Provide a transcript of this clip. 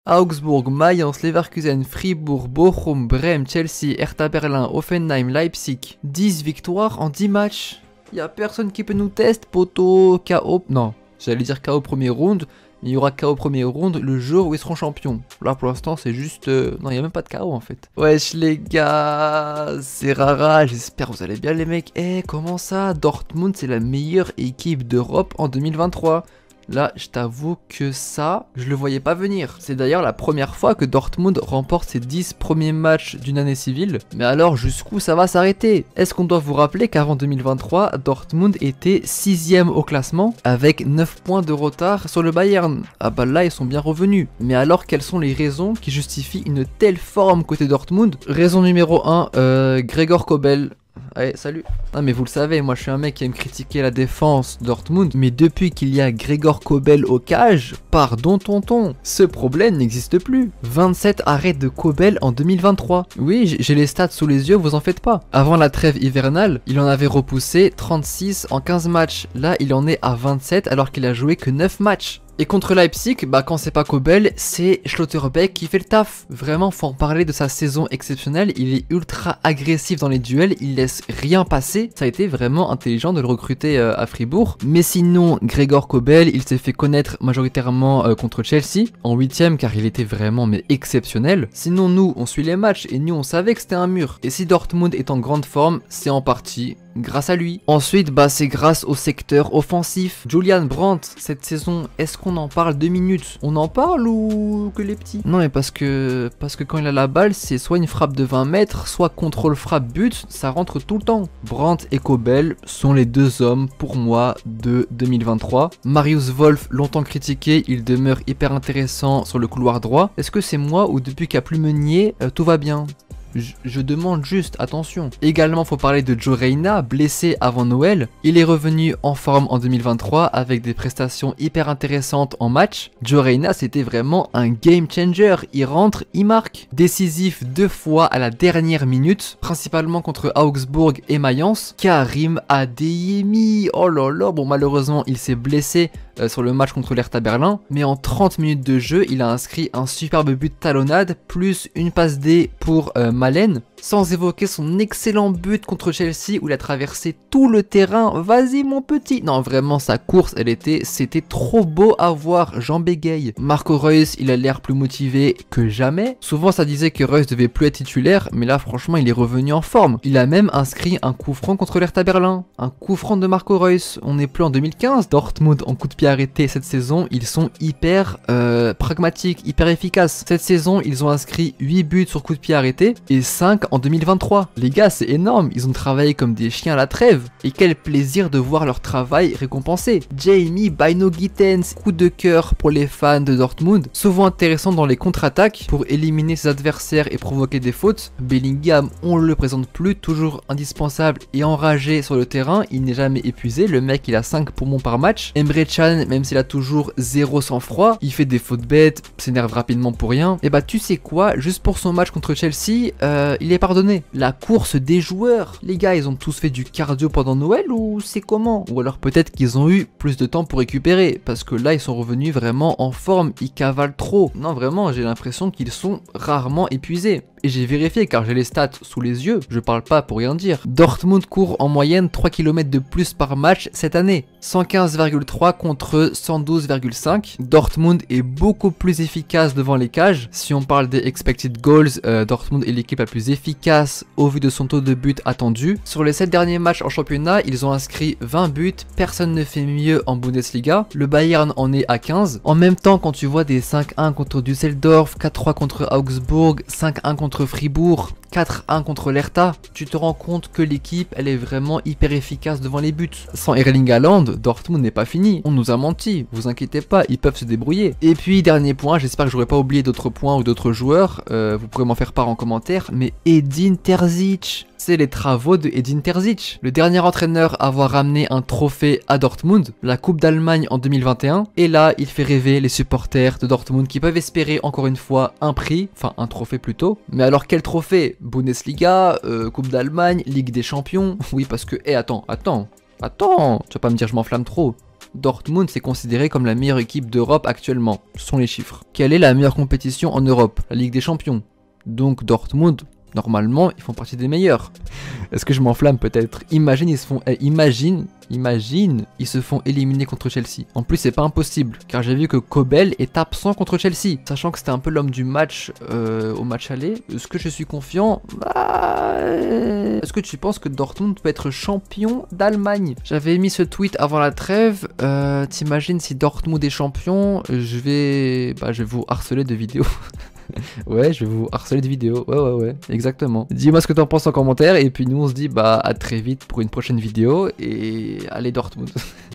Augsburg, Mayence, Leverkusen, Fribourg, Bochum, Brême, Chelsea, Hertha Berlin, Hoffenheim, Leipzig. 10 victoires en 10 matchs. Y a personne qui peut nous tester, poto, KO. Non, j'allais dire KO premier round. Il y aura KO premier round le jour où ils seront champions. Là pour l'instant c'est juste... Non, il n'y a même pas de KO en fait. Wesh les gars, c'est Rara, j'espère que vous allez bien les mecs. Eh, comment ça? Dortmund c'est la meilleure équipe d'Europe en 2023. Là, je t'avoue que ça, je le voyais pas venir. C'est d'ailleurs la première fois que Dortmund remporte ses 10 premiers matchs d'une année civile. Mais alors, jusqu'où ça va s'arrêter? Est-ce qu'on doit vous rappeler qu'avant 2023, Dortmund était 6ème au classement avec 9 points de retard sur le Bayern? Ah bah là, ils sont bien revenus. Mais alors, quelles sont les raisons qui justifient une telle forme côté Dortmund? Raison numéro 1, Gregor Kobel. Allez, salut. Ah mais vous le savez, moi je suis un mec qui aime critiquer la défense Dortmund, mais depuis qu'il y a Gregor Kobel au cage, pardon tonton, ce problème n'existe plus. 27 arrêts de Kobel en 2023. Oui, j'ai les stats sous les yeux, vous en faites pas. Avant la trêve hivernale, il en avait repoussé 36 en 15 matchs. Là, il en est à 27 alors qu'il a joué que 9 matchs. Et contre Leipzig, bah quand c'est pas Kobel, c'est Schlotterbeck qui fait le taf. Vraiment, faut en parler de sa saison exceptionnelle, il est ultra agressif dans les duels, il laisse rien passer. Ça a été vraiment intelligent de le recruter à Fribourg. Mais sinon, Gregor Kobel, il s'est fait connaître majoritairement contre Chelsea, en 8ème car il était vraiment mais exceptionnel. Sinon nous, on suit les matchs et nous on savait que c'était un mur. Et si Dortmund est en grande forme, c'est en partie grâce à lui. Ensuite, bah c'est grâce au secteur offensif. Julian Brandt, cette saison, est-ce qu'on en parle 2 minutes? On en parle ou que les petits? Non mais parce que quand il a la balle, c'est soit une frappe de 20 mètres, soit contrôle frappe but, ça rentre tout le temps. Brandt et Kobel sont les deux hommes pour moi de 2023. Marius Wolf, longtemps critiqué, il demeure hyper intéressant sur le couloir droit. Est-ce que c'est moi ou depuis qu'il n'y a plus Meunier, tout va bien? Je demande juste, attention. Également, faut parler de Joe Reyna, blessé avant Noël. Il est revenu en forme en 2023 avec des prestations hyper intéressantes en match. Joe Reyna, c'était vraiment un game changer. Il rentre, il marque. Décisif 2 fois à la dernière minute, principalement contre Augsbourg et Mayence. Karim Adeyemi, oh là là, bon malheureusement, il s'est blessé sur le match contre l'Hertha Berlin, mais en 30 minutes de jeu, il a inscrit un superbe but de talonnade, plus une passe D pour Malen, sans évoquer son excellent but contre Chelsea où il a traversé tout le terrain. Vas-y mon petit. Non vraiment sa course, c'était trop beau à voir, j'en bégaye. Marco Reus, il a l'air plus motivé que jamais. Souvent ça disait que Reus devait plus être titulaire, mais là franchement il est revenu en forme. Il a même inscrit un coup franc contre l'Hertha Berlin, un coup franc de Marco Reus. On n'est plus en 2015, Dortmund en coup de pied arrêté cette saison, ils sont hyper pragmatiques, hyper efficaces. Cette saison ils ont inscrit 8 buts sur coup de pied arrêté et 5 en 2023. Les gars, c'est énorme, ils ont travaillé comme des chiens à la trêve. Et quel plaisir de voir leur travail récompensé. Jamie Bino Gittens, coup de cœur pour les fans de Dortmund. Souvent intéressant dans les contre-attaques pour éliminer ses adversaires et provoquer des fautes. Bellingham, on le présente plus, toujours indispensable et enragé sur le terrain. Il n'est jamais épuisé, le mec il a 5 poumons par match. Emre Can, même s'il a toujours 0 sang-froid, il fait des fautes bêtes, s'énerve rapidement pour rien. Et bah tu sais quoi, juste pour son match contre Chelsea, il est pardonné. La course des joueurs, les gars ils ont tous fait du cardio pendant Noël ou c'est comment? Ou alors peut-être qu'ils ont eu plus de temps pour récupérer, parce que là ils sont revenus vraiment en forme, ils cavalent trop. Non vraiment, j'ai l'impression qu'ils sont rarement épuisés. Et j'ai vérifié car j'ai les stats sous les yeux, je parle pas pour rien dire. Dortmund court en moyenne 3 km de plus par match cette année. 115,3 contre 112,5. Dortmund est beaucoup plus efficace devant les cages. Si on parle des expected goals, Dortmund est l'équipe la plus efficace au vu de son taux de but attendu. Sur les 7 derniers matchs en championnat, ils ont inscrit 20 buts, personne ne fait mieux en Bundesliga. Le Bayern en est à 15. En même temps, quand tu vois des 5-1 contre Düsseldorf, 4-3 contre Augsbourg, 5-1 contre Fribourg, 4-1 contre l'Hertha, tu te rends compte que l'équipe elle est vraiment hyper efficace devant les buts. Sans Erling Haaland, Dortmund n'est pas fini. On nous a menti, vous inquiétez pas, ils peuvent se débrouiller. Et puis dernier point, j'espère que j'aurais pas oublié d'autres points ou d'autres joueurs, vous pourrez m'en faire part en commentaire, mais Edin Terzic. C'est les travaux de Edin Terzic, le dernier entraîneur à avoir ramené un trophée à Dortmund, la Coupe d'Allemagne en 2021. Et là, il fait rêver les supporters de Dortmund qui peuvent espérer encore une fois un prix, enfin un trophée plutôt. Mais alors quel trophée? Bundesliga, Coupe d'Allemagne, Ligue des Champions? Oui parce que, attends, tu vas pas me dire je m'enflamme trop. Dortmund c'est considéré comme la meilleure équipe d'Europe actuellement, ce sont les chiffres. Quelle est la meilleure compétition en Europe? La Ligue des Champions. Donc Dortmund, normalement, ils font partie des meilleurs. Est-ce que je m'enflamme peut-être? Imagine, ils se font... Imagine, ils se font éliminer contre Chelsea. En plus, c'est pas impossible, car j'ai vu que Kobel est absent contre Chelsea. Sachant que c'était un peu l'homme du match au match aller. Est-ce que je suis confiant? Est-ce que tu penses que Dortmund peut être champion d'Allemagne? J'avais mis ce tweet avant la trêve. T'imagines si Dortmund est champion? Je vais vous harceler de vidéos. Ouais, je vais vous harceler de vidéos. Ouais, exactement. Dis-moi ce que t'en penses en commentaire. Et puis nous, on se dit à très vite pour une prochaine vidéo. Et allez Dortmund.